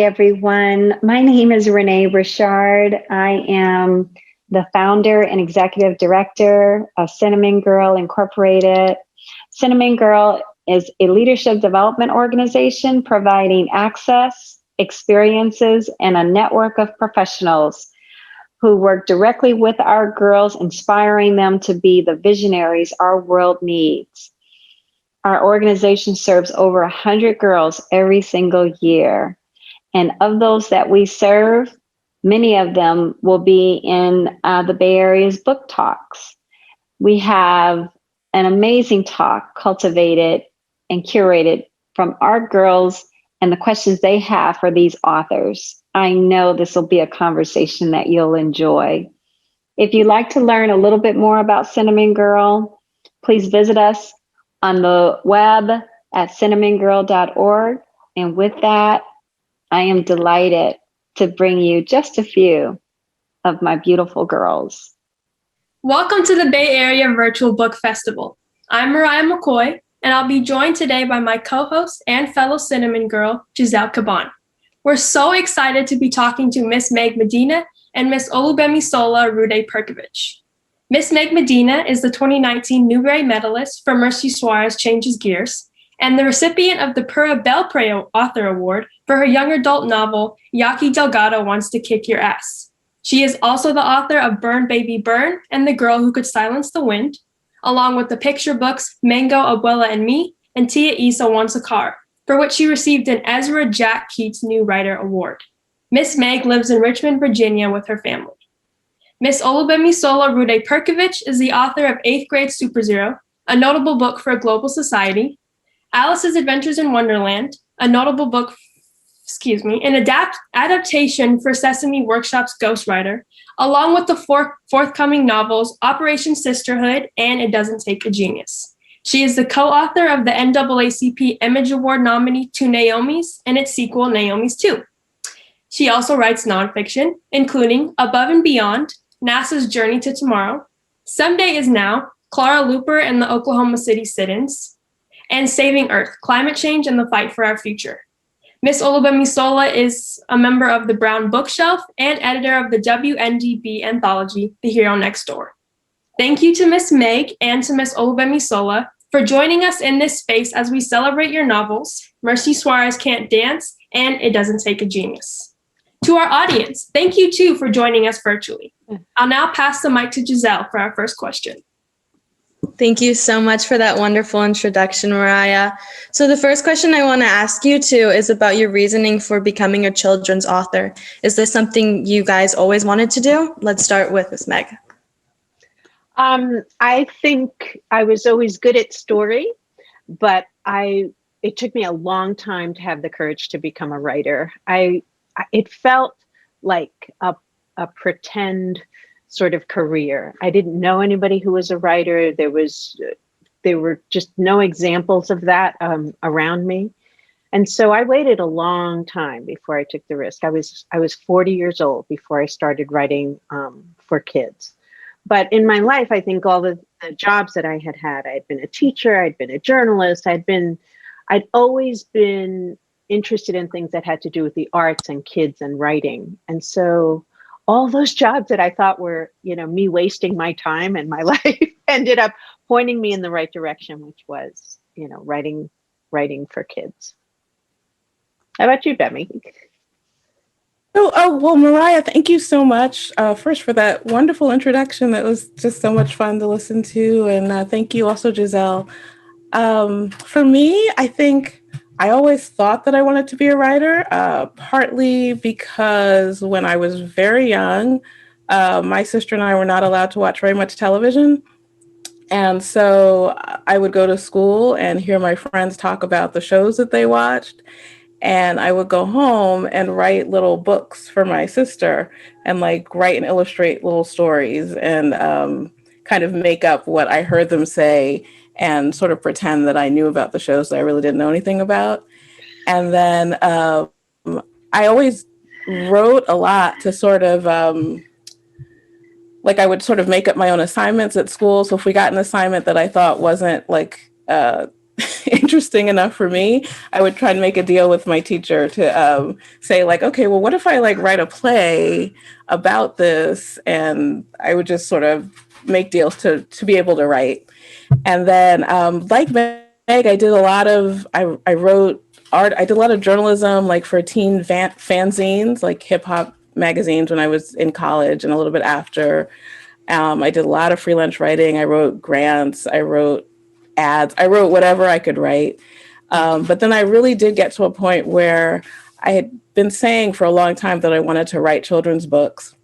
everyone. My name is Renee Richard. I am the founder and executive director of Cinnamongirl Incorporated. Cinnamongirl is a leadership development organization providing access, experiences, and a network of professionals who work directly with our girls, inspiring them to be the visionaries our world needs. Our organization serves over 100 girls every single year. And of those that we serve, many of them will be in the Bay Area's book talks. We have an amazing talk cultivated and curated from our girls and the questions they have for these authors. I know this will be a conversation that you'll enjoy. If you'd like to learn a little bit more about Cinnamongirl, please visit us on the web at cinnamongirl.org. And with that, I am delighted to bring you just a few of my beautiful girls. Welcome to the Bay Area Virtual Book Festival. I'm Mariah McCoy, and I'll be joined today by my co-host and fellow Cinnamongirl, Giselle Caban. We're so excited to be talking to Miss Meg Medina and Miss Olugbemisola Rhuday-Perkovich. Miss Meg Medina is the 2019 Newbery Medalist for Merci Suárez Changes Gears, and the recipient of the Pura Belpré Author Award for her young adult novel, Yaki Delgado Wants to Kick Your Ass. She is also the author of Burn Baby Burn and The Girl Who Could Silence the Wind, along with the picture books Mango, Abuela, and Me, and Tia Isa Wants a Car, for which she received an Ezra Jack Keats New Writer Award. Miss Meg lives in Richmond, Virginia with her family. Miss Olugbemisola Rhuday-Perkovich is the author of 8th Grade Superzero, a notable book for a global society, Alice's Adventures in Wonderland, a notable book, an adaptation for Sesame Workshop's Ghostwriter, along with the forthcoming novels Operation Sisterhood and It Doesn't Take a Genius. She is the co-author of the NAACP Image Award nominee Two Naomis and its sequel, Naomi's 2. She also writes nonfiction, including Above and Beyond, NASA's Journey to Tomorrow, Someday Is Now, Clara Looper and the Oklahoma City Sit-ins, and Saving Earth, Climate Change and the Fight for Our Future. Miss Olugbemisola is a member of the Brown Bookshelf and editor of the WNDB anthology, The Hero Next Door. Thank you to Miss Meg and to Miss Olugbemisola for joining us in this space as we celebrate your novels, Merci Suárez Can't Dance and It Doesn't Take a Genius. To our audience, thank you too for joining us virtually. I'll now pass the mic to Giselle for our first question. Thank you so much for that wonderful introduction, Mariah. So the first question I want to ask you too is about your reasoning for becoming a children's author. Is this something you guys always wanted to do? Let's start with Ms. Meg. I think I was always good at story, but it took me a long time to have the courage to become a writer. It felt like a pretend sort of career. I didn't know anybody who was a writer. There were just no examples of that around me. And so I waited a long time before I took the risk. I was 40 years old before I started writing for kids. But in my life, I think all the jobs that I had been a teacher, I'd been a journalist, I'd always been interested in things that had to do with the arts and kids and writing. And so all those jobs that I thought were, me wasting my time and my life ended up pointing me in the right direction, which was, writing for kids. How about you, Bemi? Well, Mariah, thank you so much first for that wonderful introduction. That was just so much fun to listen to. And thank you also, Giselle. For me, I think I always thought that I wanted to be a writer, partly because when I was very young, my sister and I were not allowed to watch very much television. And so I would go to school and hear my friends talk about the shows that they watched. And I would go home and write little books for my sister and write and illustrate little stories and kind of make up what I heard them say and sort of pretend that I knew about the shows that I really didn't know anything about. And then I always wrote a lot to sort of, I would sort of make up my own assignments at school. So if we got an assignment that I thought wasn't interesting enough for me, I would try to make a deal with my teacher to say like, okay, well, what if I like write a play about this? And I would just sort of make deals to be able to write. And then like Meg, I did a lot of, I wrote art. I did a lot of journalism, like for teen fanzines, like hip hop magazines when I was in college and a little bit after. I did a lot of freelance writing. I wrote grants. I wrote ads. I wrote whatever I could write. But then I really did get to a point where I had been saying for a long time that I wanted to write children's books.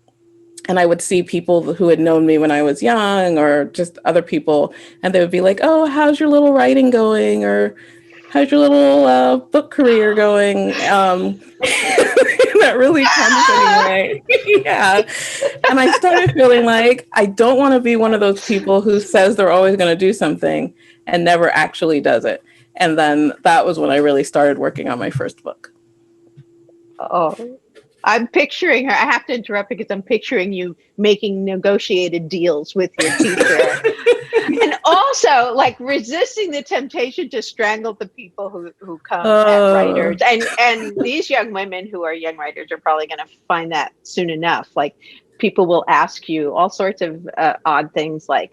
And I would see people who had known me when I was young or just other people, and they would be like, oh, how's your little writing going? Or how's your little book career going? That really condescending way. Yeah. And I started feeling like I don't want to be one of those people who says they're always going to do something and never actually does it. And then that was when I really started working on my first book. Oh, I'm picturing her. I have to interrupt because I'm picturing you making negotiated deals with your teacher. And also like resisting the temptation to strangle the people who come at writers. And these young women who are young writers are probably going to find that soon enough. Like people will ask you all sorts of odd things like,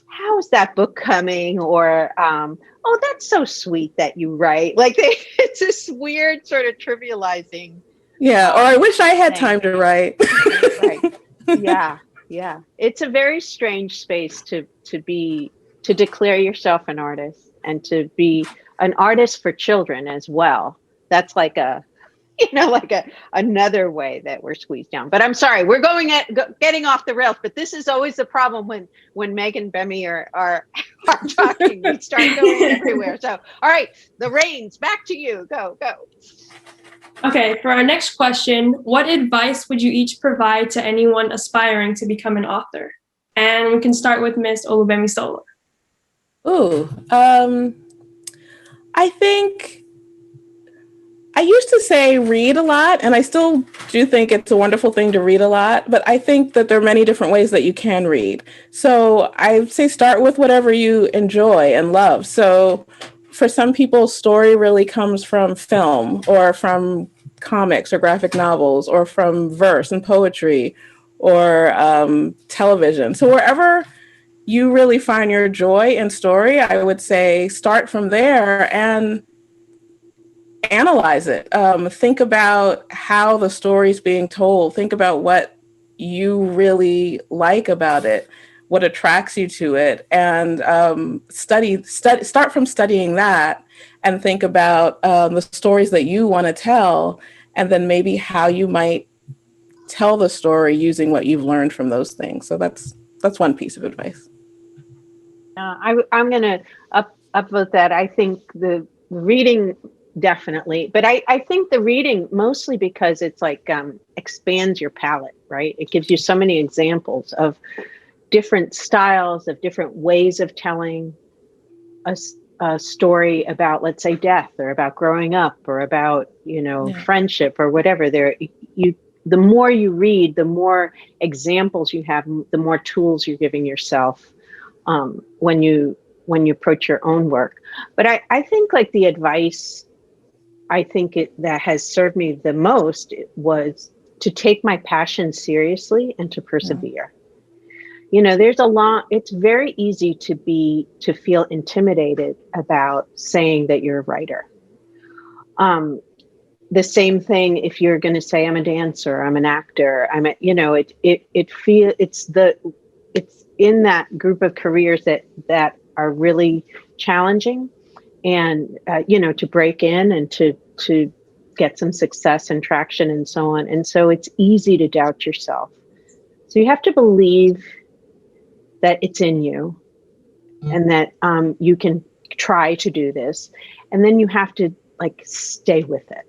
how's that book coming? Or, oh, that's so sweet that you write. Like it's this weird sort of trivializing. Yeah, or I wish I had time to write. Right. Yeah. Yeah. It's a very strange space to declare yourself an artist and to be an artist for children as well. That's like another way that we're squeezed down. But I'm sorry, we're getting off the rails, but this is always the problem when Meg and Bemi are talking, we start going everywhere. So, all right, the reins back to you. Go. Okay, for our next question, what advice would you each provide to anyone aspiring to become an author? And we can start with Miss Olugbemisola. Ooh, I think I used to say read a lot, and I still do think it's a wonderful thing to read a lot, but I think that there are many different ways that you can read. So I say start with whatever you enjoy and love. So for some people, story really comes from film or from comics or graphic novels or from verse and poetry or television. So wherever you really find your joy in story, I would say start from there and analyze it. Think about how the story's being told. Think about what you really like about it, what attracts you to it, and start from studying that and think about the stories that you want to tell, and then maybe how you might tell the story using what you've learned from those things. So that's one piece of advice. I'm going to upvote that. I think the reading definitely, but I think the reading mostly because it's like expands your palette, right? It gives you so many examples of different styles, of different ways of telling a story about, let's say, death or about growing up or about, friendship or whatever. The more you read, the more examples you have, the more tools you're giving yourself when you approach your own work. But I think like the advice that has served me the most was to take my passion seriously and to persevere. There's a lot, it's very easy to feel intimidated about saying that you're a writer. The same thing if you're going to say I'm a dancer, I'm an actor, it's in that group of careers that are really challenging and to break in and to get some success and traction and so on. And so it's easy to doubt yourself. So you have to believe that it's in you and that you can try to do this. And then you have to stay with it,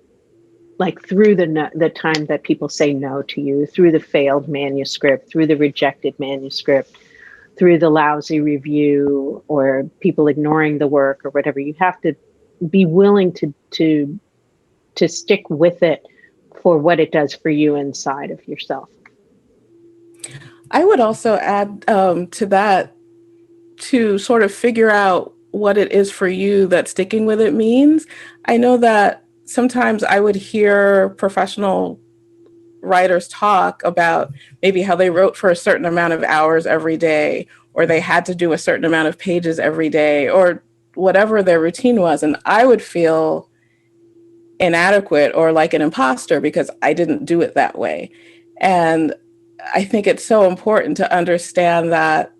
through the time that people say no to you, through the failed manuscript, through the rejected manuscript, through the lousy review or people ignoring the work or whatever. You have to be willing to stick with it for what it does for you inside of yourself. I would also add to that to sort of figure out what it is for you that sticking with it means. I know that sometimes I would hear professional writers talk about maybe how they wrote for a certain amount of hours every day, or they had to do a certain amount of pages every day, or whatever their routine was. And I would feel inadequate or like an imposter because I didn't do it that way. And I think it's so important to understand that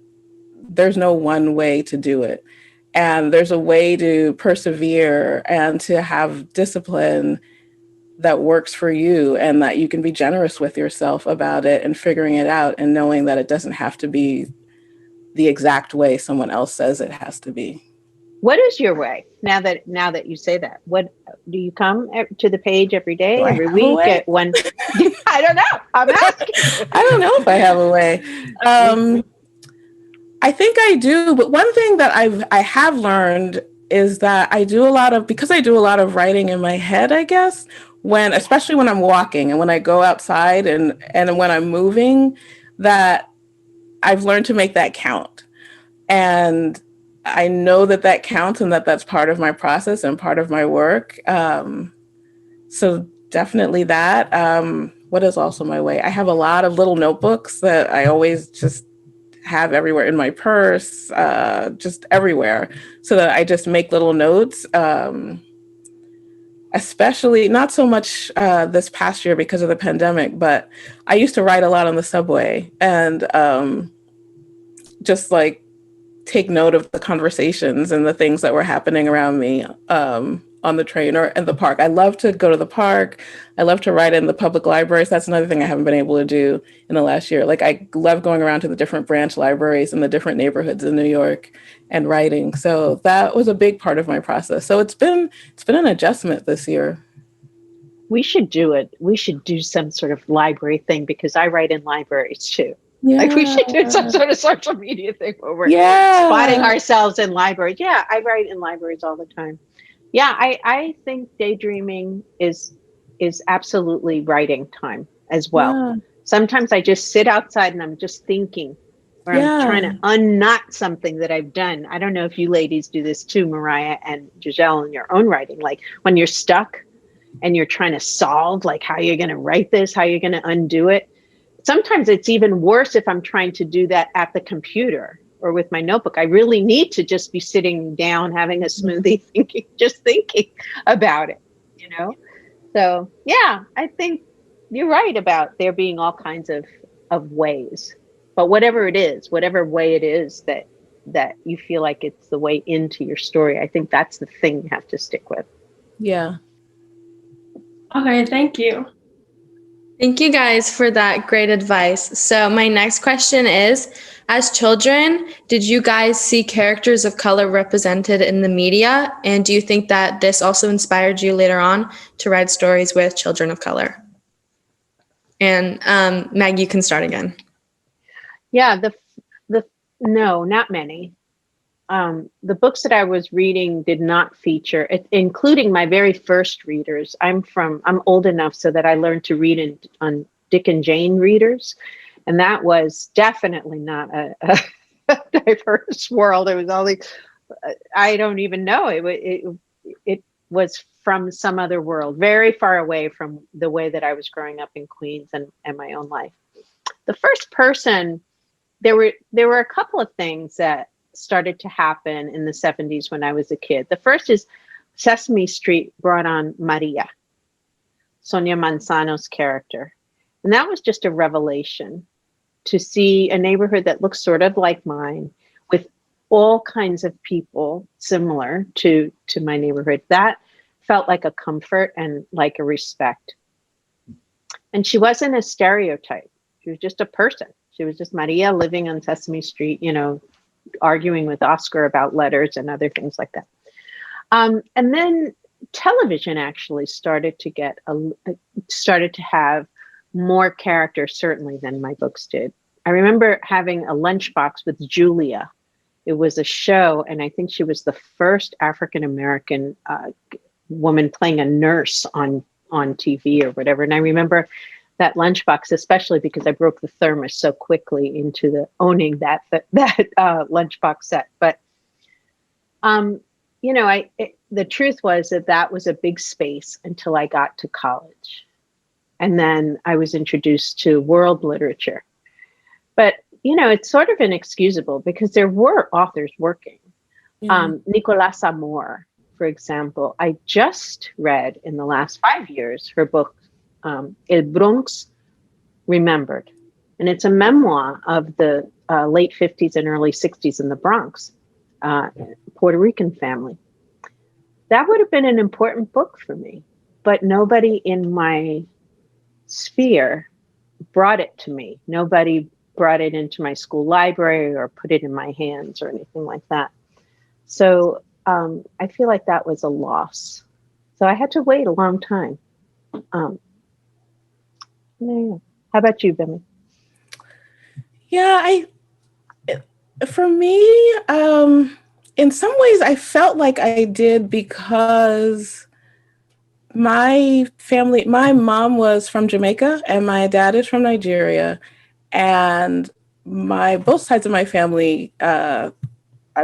there's no one way to do it. And there's a way to persevere and to have discipline that works for you, and that you can be generous with yourself about it and figuring it out and knowing that it doesn't have to be the exact way someone else says it has to be. What is your way? Now that you say that, what do you come to the page every day, every week at one? I don't know. I'm asking. I don't know if I have a way. I think I do, but one thing that I have learned is that because I do a lot of writing in my head, I guess, especially when I'm walking and when I go outside and when I'm moving, that I've learned to make that count. And I know that counts and that's part of my process and part of my work. So definitely that. What is also my way? I have a lot of little notebooks that I always just have everywhere in my purse, just everywhere, so that I just make little notes. Especially not so much this past year because of the pandemic, but I used to write a lot on the subway and just like take note of the conversations and the things that were happening around me on the train or in the park. I love to go to the park. I love to write in the public libraries. That's another thing I haven't been able to do in the last year. Like I love going around to the different branch libraries in the different neighborhoods in New York and writing. So that was a big part of my process. So it's been an adjustment this year. We should do it. We should do some sort of library thing because I write in libraries too. Yeah. Like we should do some sort of social media thing where we're spotting ourselves in libraries. Yeah, I write in libraries all the time. Yeah, I think daydreaming is absolutely writing time as well. Yeah. Sometimes I just sit outside and I'm just thinking, or I'm trying to unknot something that I've done. I don't know if you ladies do this too, Mariah and Giselle, in your own writing. Like when you're stuck and you're trying to solve like how you're going to write this, how you're going to undo it. Sometimes it's even worse if I'm trying to do that at the computer or with my notebook. I really need to just be sitting down, having a smoothie, thinking about it, you know? So yeah, I think you're right about there being all kinds of ways, but whatever it is, whatever way it is that you feel like it's the way into your story, I think that's the thing you have to stick with. Yeah. Okay, thank you. Thank you guys for that great advice. So my next question is, as children, did you guys see characters of color represented in the media? And do you think that this also inspired you later on to write stories with children of color? And Meg, you can start again. Yeah, no, not many. The books that I was reading did not feature, including my very first readers. I'm old enough so that I learned to read on Dick and Jane readers. And that was definitely not a diverse world. It was all like, I don't even know. It was from some other world, very far away from the way that I was growing up in Queens and my own life. The first person, there were a couple of things that started to happen in the 70s when I was a kid. The first is Sesame Street brought on Maria, Sonia Manzano's character. And that was just a revelation to see a neighborhood that looks sort of like mine with all kinds of people similar to my neighborhood. That felt like a comfort and like a respect. And she wasn't a stereotype. She was just a person. She was just Maria living on Sesame Street, you know, arguing with Oscar about letters and other things like that. And then television actually started to have more characters, certainly, than my books did. I remember having a lunchbox with Julia. It was a show, and I think she was the first African-American woman playing a nurse on TV or whatever. And I remember that lunchbox, especially because I broke the thermos so quickly into owning that lunchbox set. But The truth was that was a big space until I got to college. And then I was introduced to world literature. But, it's sort of inexcusable because there were authors working. Nicolas Amour, for example, I just read in the last 5 years her book, El Bronx Remembered. And it's a memoir of the late 50s and early 60s in the Bronx, Puerto Rican family. That would have been an important book for me, but nobody in my sphere brought it to me. Nobody brought it into my school library or put it in my hands or anything like that. So I feel like that was a loss. So I had to wait a long time. How about you, Bimmy? Yeah, for me, in some ways I felt like I did because my mom was from Jamaica and my dad is from Nigeria. And both sides of my family, I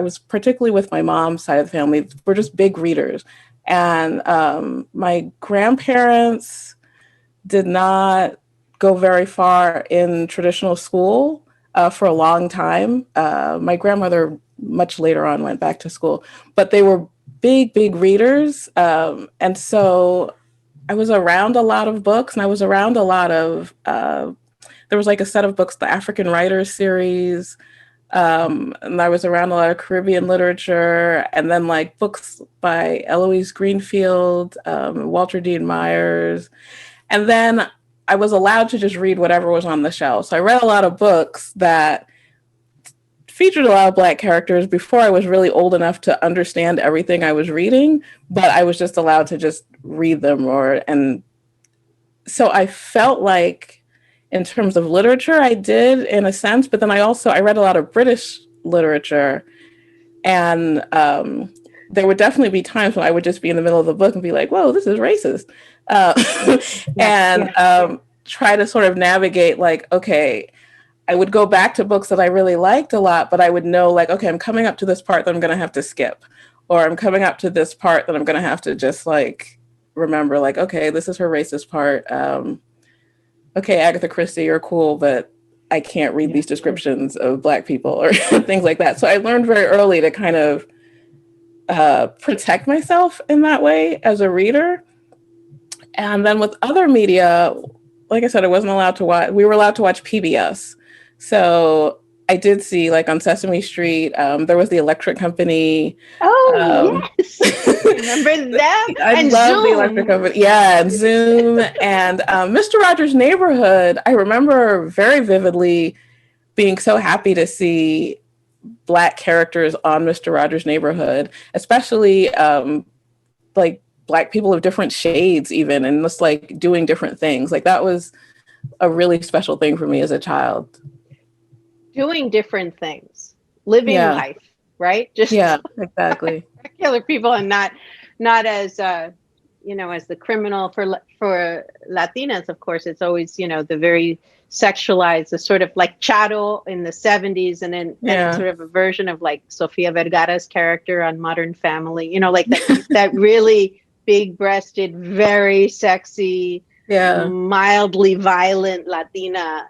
was particularly with my mom's side of the family, we're just big readers. And my grandparents did not go very far in traditional school for a long time. My grandmother much later on went back to school, but they were big readers. And so I was around a lot of books, and I was around a lot of, there was like a set of books, the African Writers series, and I was around a lot of Caribbean literature, and then like books by Eloise Greenfield, Walter Dean Myers. And then I was allowed to just read whatever was on the shelf. So I read a lot of books that featured a lot of Black characters before I was really old enough to understand everything I was reading, but I was just allowed to just read them. And so I felt like in terms of literature, I did in a sense, but then I read a lot of British literature, and there would definitely be times when I would just be in the middle of the book and be like, whoa, this is racist. Try to sort of navigate like, okay, I would go back to books that I really liked a lot, but I would know like, okay, I'm coming up to this part that I'm going to have to skip, or I'm coming up to this part that I'm going to have to just like remember like, okay, this is her racist part. Okay, Agatha Christie, you're cool, but I can't read these descriptions of Black people or things like that. So I learned very early to kind of protect myself in that way as a reader. And then with other media, like I said, I wasn't allowed to watch, we were allowed to watch PBS. So I did see like on Sesame Street, there was the Electric Company. Oh, yes. Remember them? I love the Electric Company. Yeah, and Zoom and Mr. Rogers' Neighborhood. I remember very vividly being so happy to see Black characters on Mr. Rogers' Neighborhood, especially like Black people of different shades even, and just like doing different things. Like that was a really special thing for me as a child. Doing different things, living life, right? Just exactly. Regular people, and not as as the criminal for Latinas. Of course, it's always the very sexualized, the sort of like Charo in the 70s, and then and sort of a version of like Sofia Vergara's character on Modern Family. Like that really big-breasted, very sexy, mildly violent Latina,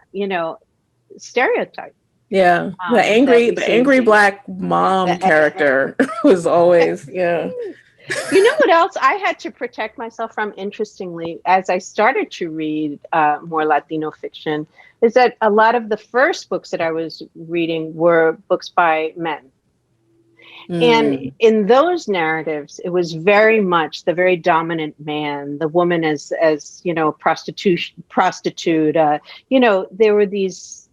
stereotype. Yeah, the angry Black mom character was always, You know what else I had to protect myself from, interestingly, as I started to read more Latino fiction, is that a lot of the first books that I was reading were books by men. And in those narratives, it was very much the very dominant man, the woman as prostitute. There were these,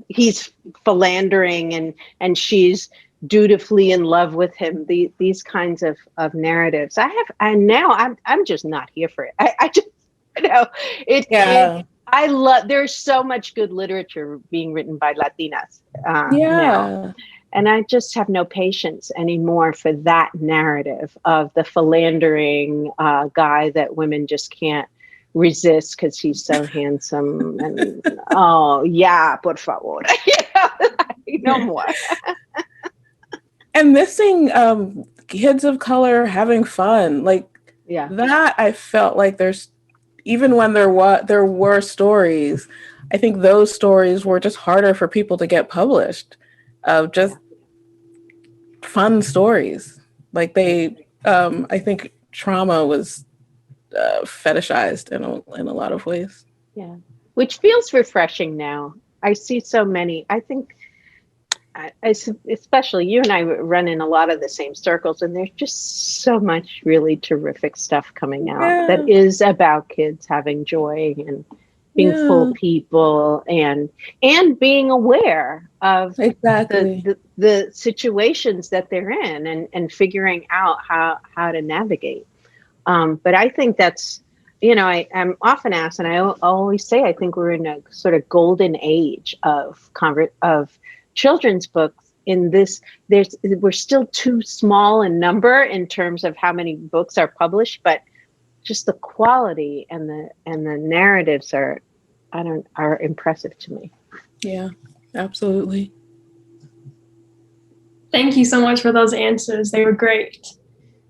he's philandering and she's dutifully in love with him. These kinds of narratives. I'm just not here for it. I just, I love, there's so much good literature being written by Latinas now. And I just have no patience anymore for that narrative of the philandering guy that women just can't resist because he's so handsome. And por favor. No more. and missing kids of color having fun, like that. I felt like there's, even when there were stories, I think those stories were just harder for people to get published, of just fun stories. Like they, I think trauma was fetishized in a lot of ways. Yeah, which feels refreshing now. I see so many. I think, especially you and I run in a lot of the same circles, and there's just so much really terrific stuff coming out that is about kids having joy and being full people, and being aware of the situations that they're in, and figuring out how to navigate. But I think that's, I'm often asked, and I always say, I think we're in a sort of golden age of children's books. In this, we're still too small in number in terms of how many books are published, but just the quality and the narratives are impressive to me. Yeah, absolutely. Thank you so much for those answers. They were great.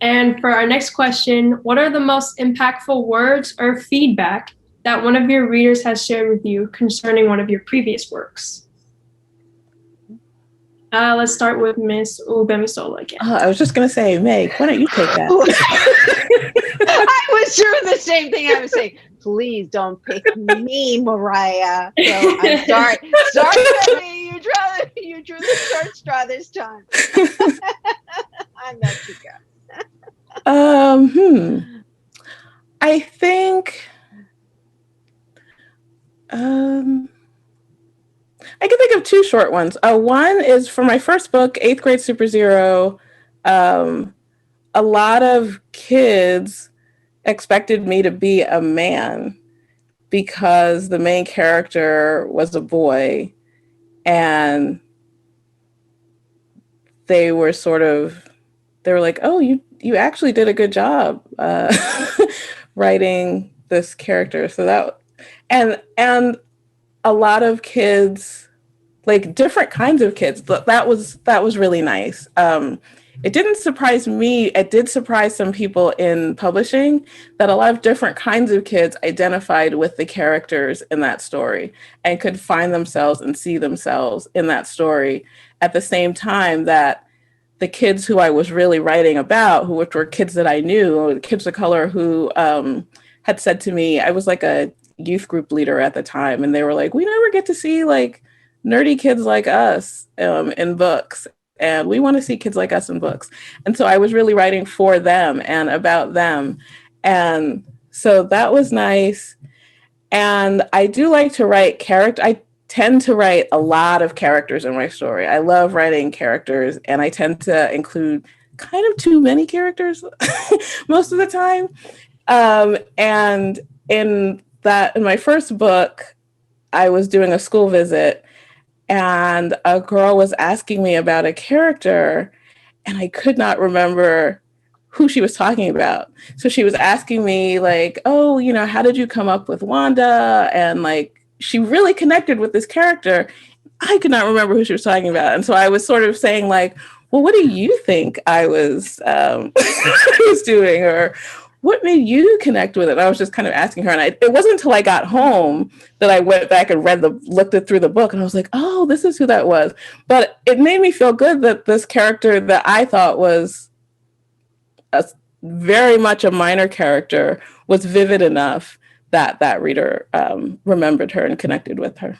And for our next question, what are the most impactful words or feedback that one of your readers has shared with you concerning one of your previous works? Let's start with Miss Olugbemisola again. I was just going to say, Meg, why don't you take that? I was doing the same thing. I was saying, please don't pick me, Mariah. So I'm sorry. Sorry, Debbie. You drew the short straw this time. I let you go. I think I can think of two short ones. One is for my first book, 8th Grade Super Zero. A lot of kids expected me to be a man because the main character was a boy, and they were like, oh, you actually did a good job writing this character. So that, and a lot of kids, like different kinds of kids, that was really nice. It didn't surprise me. It did surprise some people in publishing that a lot of different kinds of kids identified with the characters in that story and could find themselves and see themselves in that story at the same time that the kids who I was really writing about, which were kids that I knew, kids of color who had said to me, I was like a youth group leader at the time, and they were like, we never get to see like nerdy kids like us in books, and we want to see kids like us in books. And so I was really writing for them and about them. And so that was nice. And I do like to write I tend to write a lot of characters in my story. I love writing characters, and I tend to include kind of too many characters most of the time. And in my first book, I was doing a school visit, and a girl was asking me about a character, and I could not remember who she was talking about. So she was asking me like, oh, how did you come up with Wanda? And like, she really connected with this character. I could not remember who she was talking about. And so I was sort of saying like, well, what do you think I was, was doing? Or what made you connect with it? And I was just kind of asking her. And it wasn't until I got home that I went back and looked through the book, and I was like, oh, this is who that was. But it made me feel good that this character that I thought was very much a minor character was vivid enough that that reader remembered her and connected with her.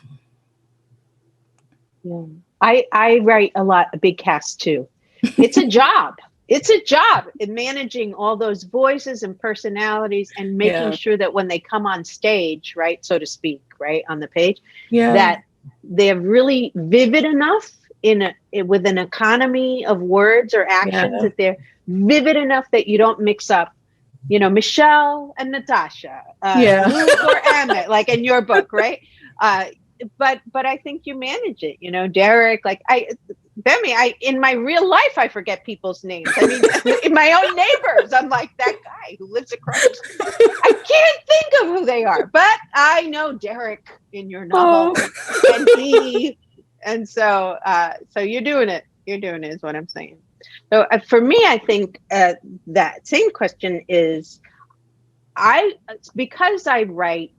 Yeah, I write a big cast too. It's a job. It's a job in managing all those voices and personalities and making sure that when they come on stage, right, so to speak, right, on the page, that they're really vivid enough with an economy of words or actions, that they're vivid enough that you don't mix up, Michelle and Natasha, Luke or Emmett, like in your book, right? But I think you manage it, Derek, like Bemi, in my real life, I forget people's names. I mean, in my own neighbors, I'm like, that guy who lives across the street. I can't think of who they are, but I know Derek in your novel, and so you're doing it. You're doing it is what I'm saying. So for me, I think that same question is, because I write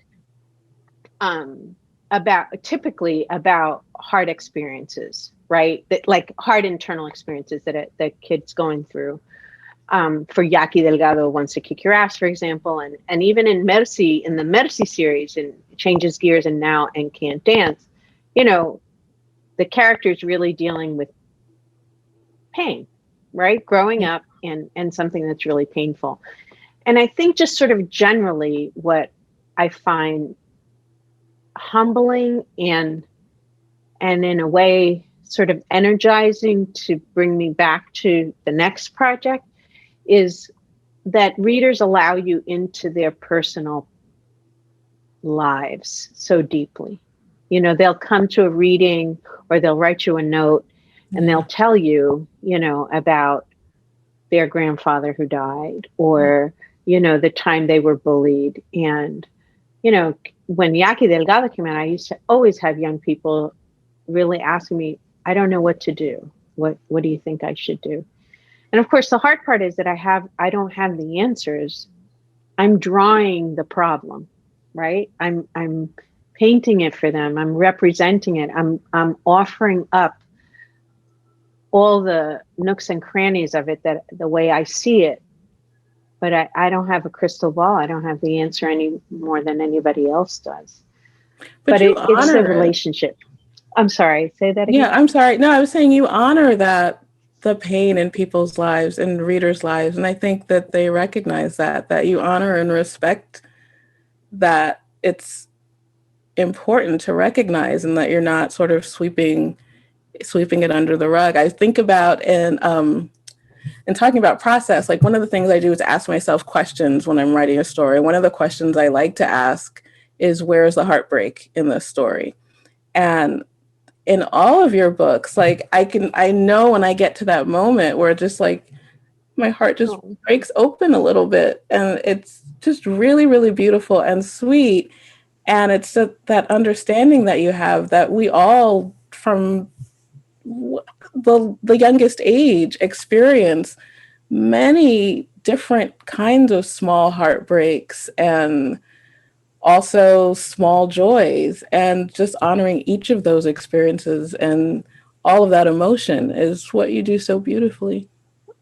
typically about hard experiences, right? That, like, hard internal experiences that the kid's going through. For Yaki Delgado Wants to Kick Your Ass, for example, and even in the Merci series, and Changes Gears and Now and Can't Dance, the character's really dealing with pain, right? Growing up and something that's really painful. And I think just sort of generally what I find humbling and in a way sort of energizing to bring me back to the next project is that readers allow you into their personal lives so deeply. They'll come to a reading or they'll write you a note and they'll tell you, about their grandfather who died, or, the time they were bullied. And, when Yaki Delgado came out, I used to always have young people really asking me, I don't know what to do. What do you think I should do? And of course, the hard part is that I don't have the answers. I'm drawing the problem, right? I'm painting it for them. I'm representing it. I'm offering up all the nooks and crannies of it, that the way I see it. But I don't have a crystal ball. I don't have the answer any more than anybody else does. But it's a relationship. I'm sorry, say that again. Yeah, I'm sorry. No, I was saying you honor the pain in people's lives and readers' lives. And I think that they recognize that you honor and respect that it's important to recognize, and that you're not sort of sweeping it under the rug. I think about in talking about process, like one of the things I do is ask myself questions when I'm writing a story. One of the questions I like to ask is, where's the heartbreak in this story? And in all of your books, like I know when I get to that moment where just like my heart just breaks open a little bit, and it's just really, really beautiful and sweet. And it's that understanding that you have, that we all from the youngest age experience many different kinds of small heartbreaks and also small joys, and just honoring each of those experiences and all of that emotion is what you do so beautifully.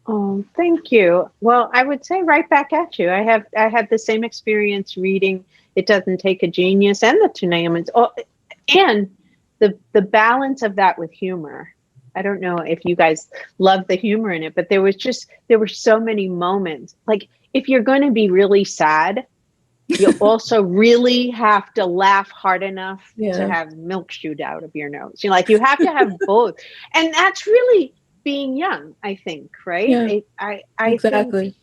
Oh, thank you. Well, I would say right back at you. I had the same experience reading It Doesn't Take a Genius and the Two Naomi's, and the balance of that with humor. I don't know if you guys love the humor in it, but there were so many moments. Like, if you're going to be really sad, you also really have to laugh hard enough to have milk shoot out of your nose. You have to have both. And that's really being young, I think, right? Yeah, I exactly. think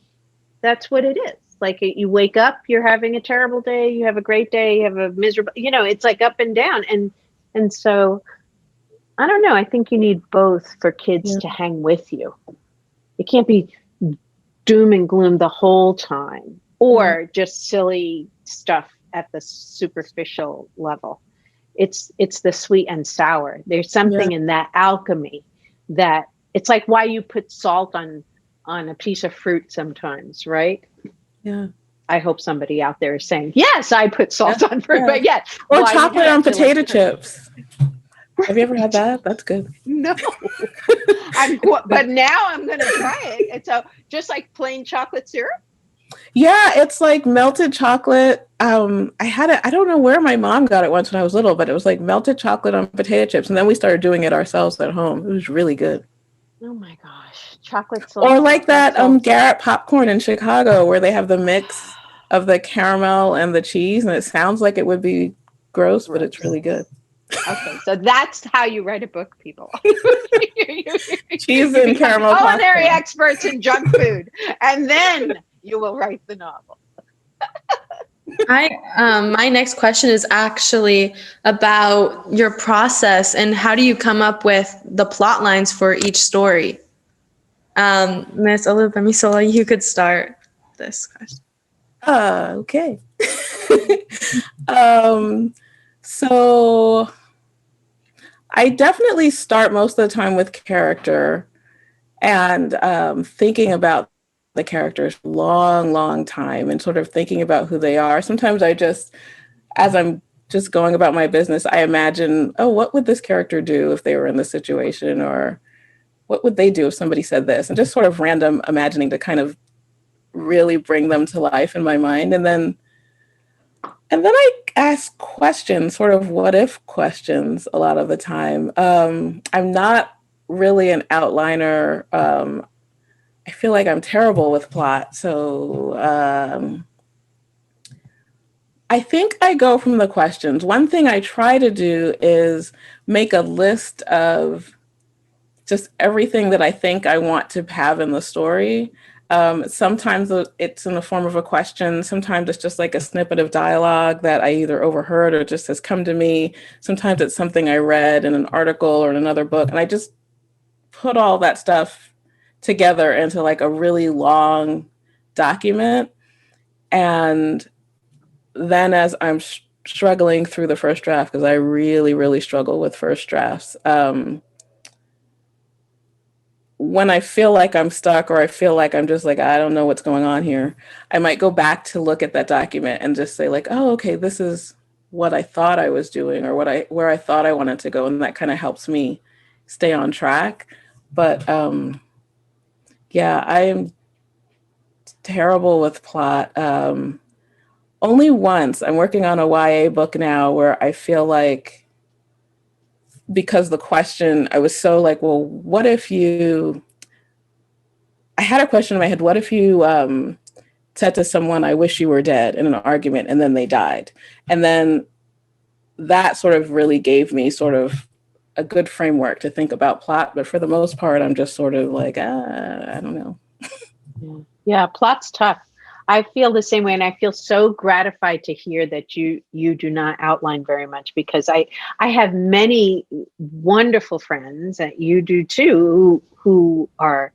that's what it is. Like, you wake up, you're having a terrible day, you have a great day, you have a miserable, it's like up and down. And so, I don't know, I think you need both for kids to hang with you. It can't be doom and gloom the whole time, or just silly stuff at the superficial level. It's the sweet and sour. There's something in that alchemy that it's like why you put salt on a piece of fruit sometimes, right? Yeah. I hope somebody out there is saying, yes, I put salt on fruit, but yes. Or chocolate on potato chips. Have you ever had that? That's good. No. But now I'm going to try it. And so just like plain chocolate syrup? Yeah, it's like melted chocolate. I had it. I don't know where my mom got it once when I was little, but it was like melted chocolate on potato chips. And then we started doing it ourselves at home. It was really good. Oh my gosh. Chocolate salt. Or like that Garrett popcorn in Chicago, where they have the mix of the caramel and the cheese. And it sounds like it would be gross, but it's really good. Okay, so that's how you write a book, people. Cheese and caramel. Culinary experts in junk food, and then you will write the novel. My next question is actually about your process and how do you come up with the plot lines for each story? Miss Olugbemisola, you could start this question. Okay. So I definitely start most of the time with character, and thinking about the characters long time and sort of thinking about who they are. Sometimes as I'm just going about my business, I imagine, oh, what would this character do if they were in this situation? Or what would they do if somebody said this? And just sort of random imagining to kind of really bring them to life in my mind. And then I ask questions, sort of what if questions a lot of the time. I'm not really an outliner. I feel like I'm terrible with plot. So I think I go from the questions. One thing I try to do is make a list of just everything that I think I want to have in the story. Sometimes it's in the form of a question. Sometimes it's just like a snippet of dialogue that I either overheard or just has come to me. Sometimes it's something I read in an article or in another book. And I just put all that stuff together into like a really long document. And then as I'm struggling through the first draft, because I really struggle with first drafts, when I feel like I'm stuck or I feel like I'm just like, I don't know what's going on here, I might go back to look at that document and just say like, oh, okay, this is what I thought I was doing or where I thought I wanted to go. And that kind of helps me stay on track. But yeah, I am terrible with plot. Only once. I'm working on a YA book now where I feel like, because the question, I was so like, well, what if I had a question in my head, what if you said to someone, I wish you were dead in an argument, and then they died? And then that sort of really gave me sort of a good framework to think about plot. But for the most part, I'm just sort of like, I don't know. Yeah, plot's tough. I feel the same way, and I feel so gratified to hear that you do not outline very much, because I have many wonderful friends that you do too who are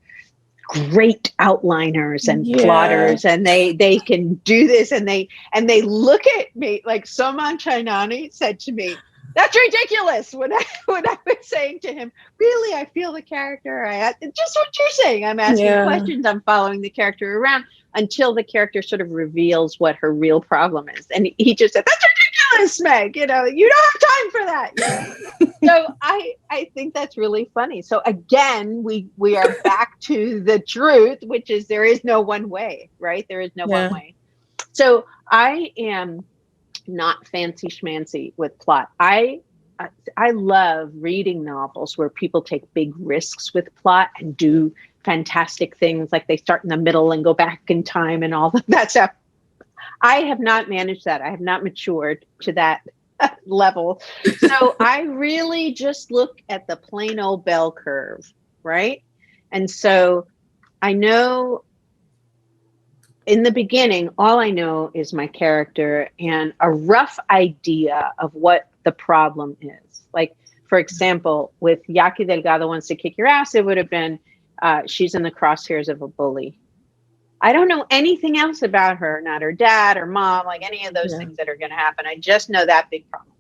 great outliners and plotters, and they can do this, and they look at me like Soman Chainani said to me, that's ridiculous, when I was saying to him, really, I feel the character. Just what you're saying. I'm asking questions. I'm following the character around until the character sort of reveals what her real problem is. And he just said, that's ridiculous, Meg. You don't have time for that. So I think that's really funny. So again, we are back to the truth, which is there is no one way, right? There is no one way. So I am not fancy schmancy with plot. I love reading novels where people take big risks with plot and do fantastic things, like they start in the middle and go back in time and all that stuff. I have not managed that. I have not matured to that level. So I really just look at the plain old bell curve, right? And so I know in the beginning, all I know is my character and a rough idea of what the problem is. Like, for example, with Yaki Delgado Wants to Kick Your Ass, it would have been she's in the crosshairs of a bully. I don't know anything else about her, not her dad or mom, like any of those things that are going to happen. I just know that big problem.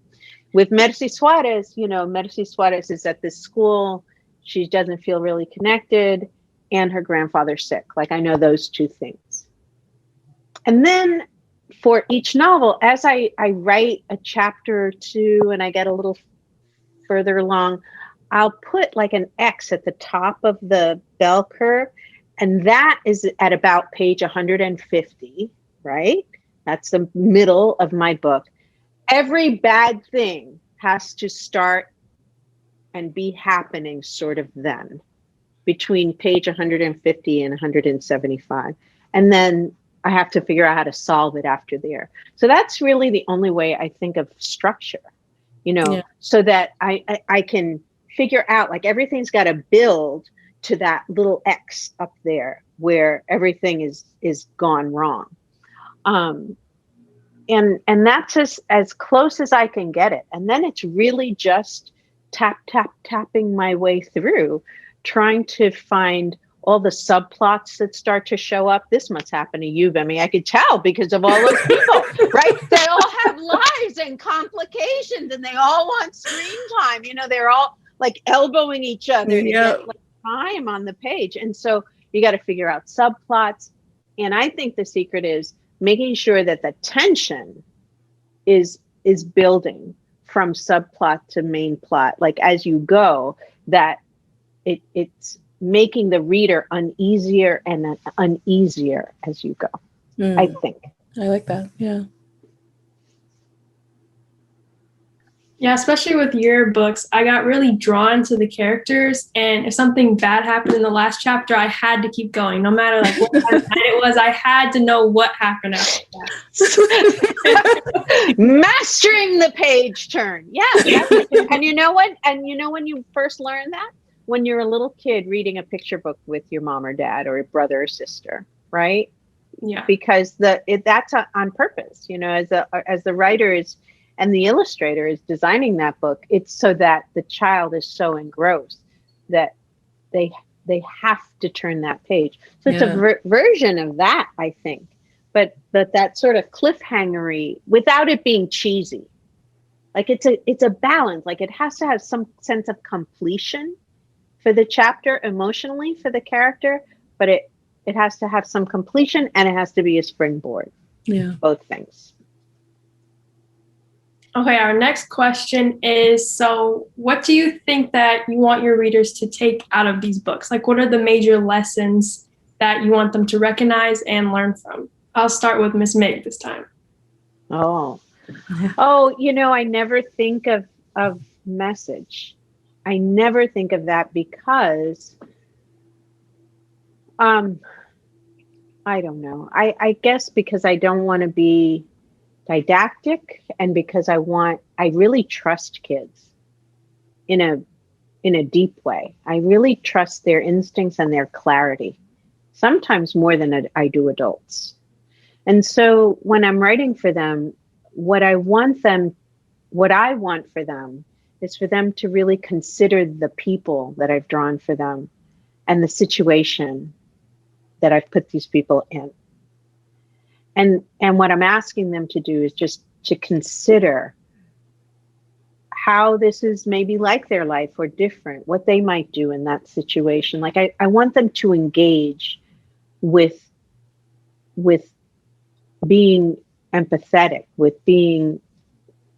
With Merci Suárez, Merci Suárez is at this school. She doesn't feel really connected, and her grandfather's sick. Like, I know those two things. And then for each novel, as I write a chapter or two and I get a little further along, I'll put like an X at the top of the bell curve. And that is at about page 150, right? That's the middle of my book. Every bad thing has to start and be happening sort of then, between page 150 and 175. And then I have to figure out how to solve it after there. So that's really the only way I think of structure, so that I can figure out, like, everything's got to build to that little X up there where everything is gone wrong. And that's as close as I can get it. And then it's really just tapping my way through, trying to find all the subplots that start to show up. This must happen to you, Bemi. I could tell because of all those people, right? They all have lives and complications, and they all want screen time. They're all like elbowing each other to get like time on the page. And so you got to figure out subplots. And I think the secret is making sure that the tension is building from subplot to main plot, like as you go, that it's making the reader uneasier and uneasier as you go. I think. I like that. Yeah. Yeah, especially with your books, I got really drawn to the characters, and if something bad happened in the last chapter, I had to keep going. No matter like what kind of night it was, I had to know what happened after that. Mastering the page turn. Yeah. And you know what? And you know when you first learn that? When you're a little kid reading a picture book with your mom or dad or a brother or sister, right? Yeah. Because that's on purpose, you know, as the writer is and the illustrator is designing that book, it's so that the child is so engrossed that they have to turn that page. So it's a version of that, I think. But that sort of cliffhangery without it being cheesy. Like it's a balance. Like it has to have some sense of completion for the chapter emotionally for the character, but it has to have some completion and it has to be a springboard. Yeah. Both things. Okay, our next question is, so what do you think that you want your readers to take out of these books? Like, what are the major lessons that you want them to recognize and learn from? I'll start with Miss Meg this time. Oh, you know, I never think of message. I never think of that because, I don't know. I guess because I don't want to be didactic and because I really trust kids in a deep way. I really trust their instincts and their clarity, sometimes more than I do adults. And so when I'm writing for them, what I want for them is for them to really consider the people that I've drawn for them and the situation that I've put these people in. And what I'm asking them to do is just to consider how this is maybe like their life or different, what they might do in that situation. Like I want them to engage with being empathetic, with being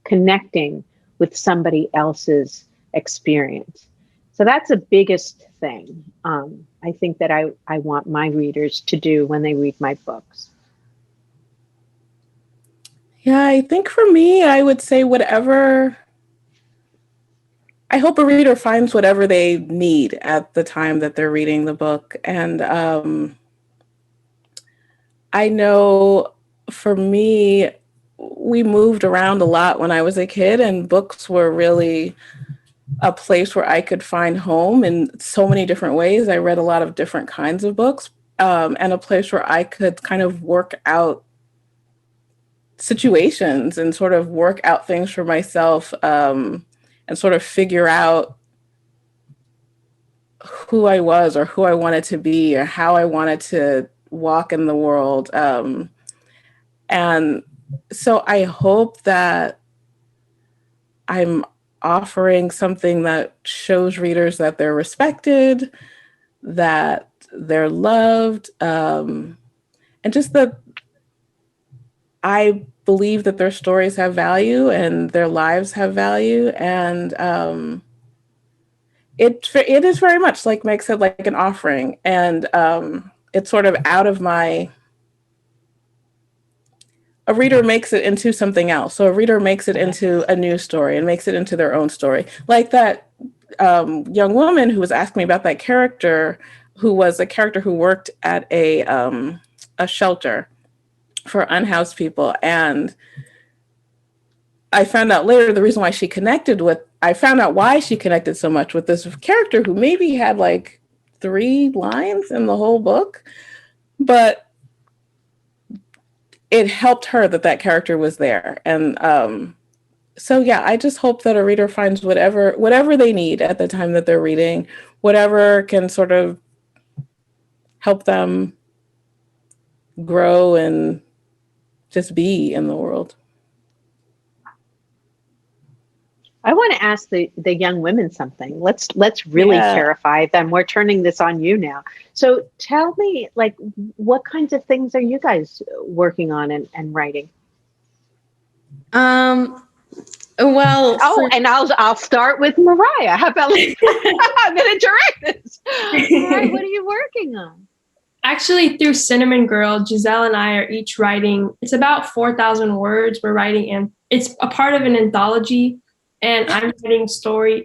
connecting with somebody else's experience. So that's the biggest thing I think that I want my readers to do when they read my books. Yeah, I think for me, I would say I hope a reader finds whatever they need at the time that they're reading the book. And I know for me, we moved around a lot when I was a kid, and books were really a place where I could find home in so many different ways. I read a lot of different kinds of books, and a place where I could kind of work out situations and sort of work out things for myself, and sort of figure out who I was or who I wanted to be or how I wanted to walk in the world. And so I hope that I'm offering something that shows readers that they're respected, that they're loved, and just that I believe that their stories have value and their lives have value. And it is very much, like Meg said, like an offering. And it's sort of out of a reader makes it into something else. So a reader makes it into a new story and makes it into their own story. Like that young woman who was asking me about that character, who was a character who worked at a shelter for unhoused people. And I found out later I found out why she connected so much with this character who maybe had like 3 lines in the whole book, but it helped her that character was there. And so yeah, I just hope that a reader finds whatever they need at the time that they're reading, whatever can sort of help them grow and just be in the world. I want to ask the young women something. Let's really terrify them. We're turning this on you now. So tell me, like, what kinds of things are you guys working on and writing? Well, and I'll start with Mariah. How about I'm going to direct this. Mariah, what are you working on? Actually, through Cinnamongirl, Giselle and I are each writing. It's about 4,000 words we're writing, and it's a part of an anthology. And I'm writing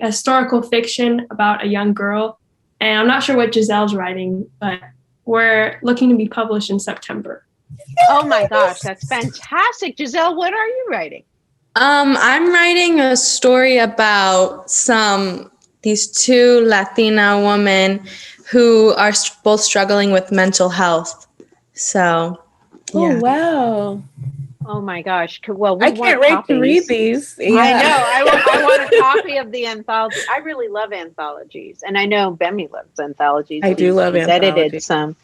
historical fiction about a young girl. And I'm not sure what Giselle's writing, but we're looking to be published in September. Oh my gosh, that's fantastic. Giselle, what are you writing? I'm writing a story about these two Latina women who are both struggling with mental health. So, yeah. Oh, wow. Oh my gosh. Well, I can't wait to read these. Yeah. I know. I want a copy of the anthology. I really love anthologies. And I know Bemi loves anthologies. I do love anthologies. Edited some.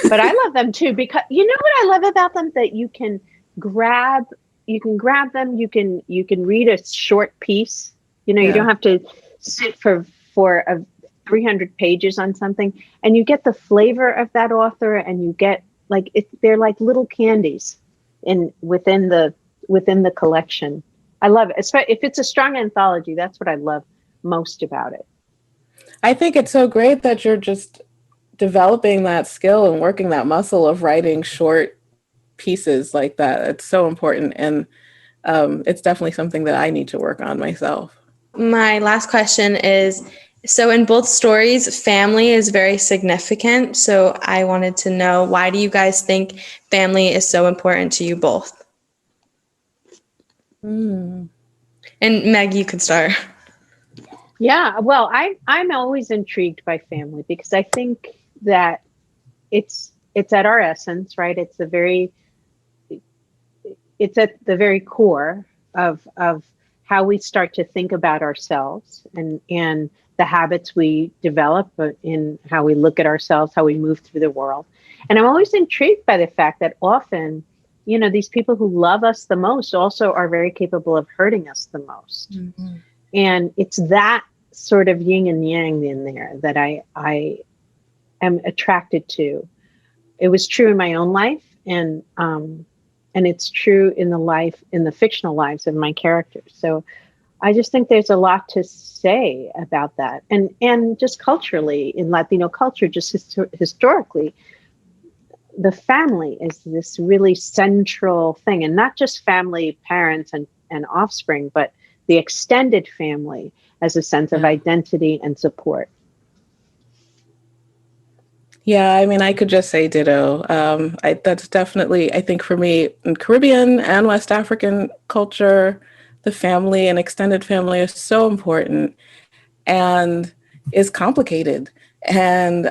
But I love them too, because you know what I love about them? That you can grab them, you can read a short piece. You know, you don't have to sit for 300 pages on something, and you get the flavor of that author, and you get they're like little candies within the collection. I love it. Especially if it's a strong anthology, that's what I love most about it. I think it's so great that you're just developing that skill and working that muscle of writing short pieces like that. It's so important, and it's definitely something that I need to work on myself. My last question is, so in both stories, family is very significant. So I wanted to know, why do you guys think family is so important to you both? And Meg, you could start. Yeah, well, I'm always intrigued by family, because I think that it's at our essence, right? It's at the very core of how we start to think about ourselves and the habits we develop in how we look at ourselves, how we move through the world. And I'm always intrigued by the fact that often, you know, these people who love us the most also are very capable of hurting us the most. Mm-hmm. And it's that sort of yin and yang in there that I am attracted to. It was true in my own life, and it's true in the fictional lives of my characters. So I just think there's a lot to say about that. And just culturally, in Latino culture, just historically, the family is this really central thing, and not just family, parents and offspring, but the extended family as a sense of identity and support. Yeah, I mean, I could just say ditto. That's definitely, I think for me, in Caribbean and West African culture, the family and extended family is so important and is complicated. And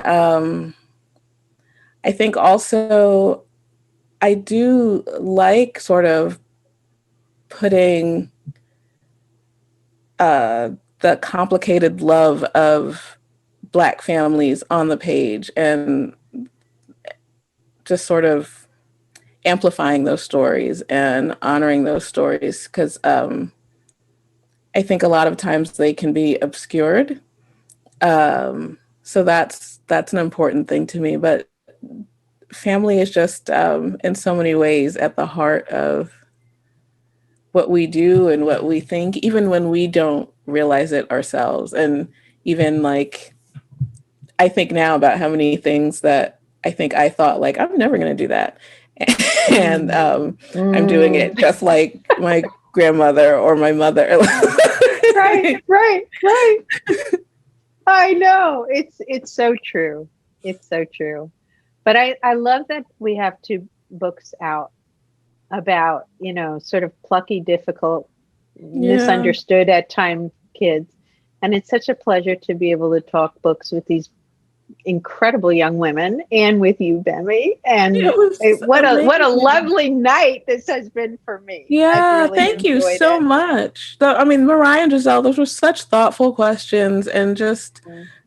I think also I do like sort of putting the complicated love of Black families on the page and just sort of amplifying those stories and honoring those stories, because I think a lot of times they can be obscured. So that's an important thing to me. But family is just in so many ways at the heart of what we do and what we think, even when we don't realize it ourselves. And even like, I think now about how many things that I think I thought, like, I'm never going to do that. And I'm doing it just like my grandmother or my mother. Right. I know. It's so true. It's so true. But I love that we have 2 books out about, you know, sort of plucky, difficult, misunderstood at times kids. And it's such a pleasure to be able to talk books with these incredible young women and with you, Bemi. And what a lovely night this has been for me. Yeah, really thank you so much. I mean, Mariah and Giselle, those were such thoughtful questions and just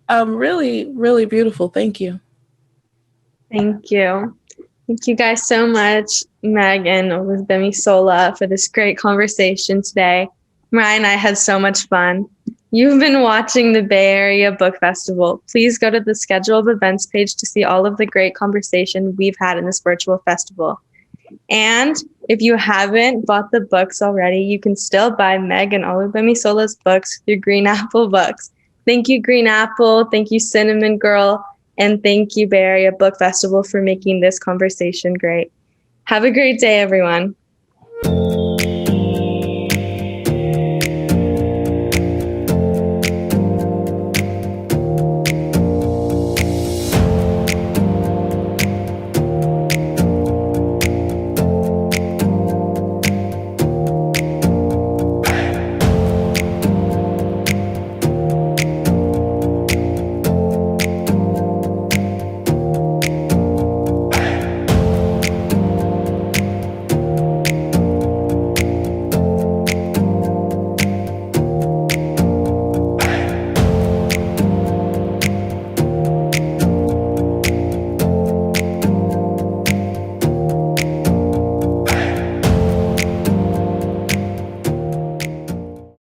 really, really beautiful. Thank you. Thank you. Thank you guys so much, Meg and Olugbemisola, for this great conversation today. Mariah and I had so much fun. You've been watching the Bay Area Book Festival. Please go to the schedule of events page to see all of the great conversation we've had in this virtual festival. And if you haven't bought the books already, you can still buy Meg and Olugbemisola books through Green Apple Books. Thank you, Green Apple. Thank you, Cinnamongirl. And thank you, Bay Area Book Festival, for making this conversation great. Have a great day, everyone.